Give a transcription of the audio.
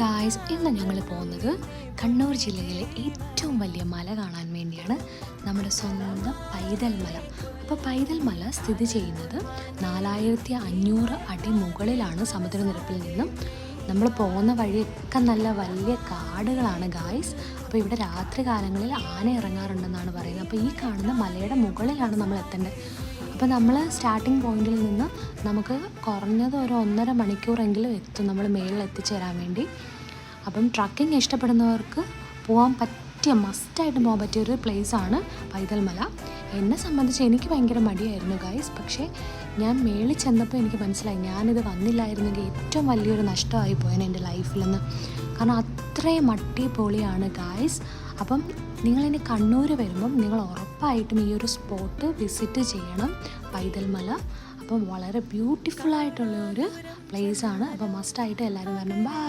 Guys, ഇന്ന് ഞങ്ങൾ പോകുന്നത് കണ്ണൂർ ജില്ലയിലെ ഏറ്റവും വലിയ മല കാണാൻ വേണ്ടിയാണ്. നമ്മുടെ സ്വന്തം പൈതൽ മല. അപ്പോൾ പൈതൽ മല സ്ഥിതി ചെയ്യുന്നത് 4500 അടി മുകളിലാണ് സമുദ്രനിരപ്പിൽ നിന്നും. നമ്മൾ പോകുന്ന വഴിയൊക്കെ നല്ല വലിയ കാടുകളാണ് ഗായ്സ്. അപ്പോൾ ഇവിടെ രാത്രി കാലങ്ങളിൽ ആന ഇറങ്ങാറുണ്ടെന്നാണ് പറയുന്നത്. അപ്പോൾ ഈ കാണുന്ന മലയുടെ മുകളിലാണ് നമ്മൾ എത്തേണ്ടത്. അപ്പോൾ നമ്മൾ സ്റ്റാർട്ടിങ് പോയിന്റിൽ നിന്ന് നമുക്ക് കുറഞ്ഞത് ഒരു 1.5 മണിക്കൂറെങ്കിലും എത്തും നമ്മൾ മേളിൽ എത്തിച്ചേരാൻ വേണ്ടി. അപ്പം ട്രക്കിംഗ് ഇഷ്ടപ്പെടുന്നവർക്ക് പോകാൻ പറ്റിയ മസ്റ്റായിട്ട് പോകാൻ പറ്റിയ ഒരു പ്ലേസാണ് പൈതൽ മല. എന്നെ സംബന്ധിച്ച് എനിക്ക് ഭയങ്കര മടിയായിരുന്നു ഗൈസ്. പക്ഷേ ഞാൻ മേളിൽ ചെന്നപ്പോൾ എനിക്ക് മനസ്സിലായി ഞാനിത് വന്നില്ലായിരുന്നെങ്കിൽ ഏറ്റവും വലിയൊരു നഷ്ടമായി പോയേനെ എൻ്റെ ലൈഫിൽ നിന്ന്. കാരണം അത്രയും അടിപൊളിയാണ് ഗൈസ്. അപ്പം നിങ്ങളിനി കണ്ണൂർ വരുമ്പം നിങ്ങൾ ഉറപ്പായിട്ടും ഈ ഒരു സ്പോട്ട് വിസിറ്റ് ചെയ്യണം, പൈതൽ മല. അപ്പം വളരെ ബ്യൂട്ടിഫുള്ളായിട്ടുള്ള ഒരു പ്ലേസാണ്. അപ്പം മസ്റ്റായിട്ട് എല്ലാവരും വരണം. ബൈ.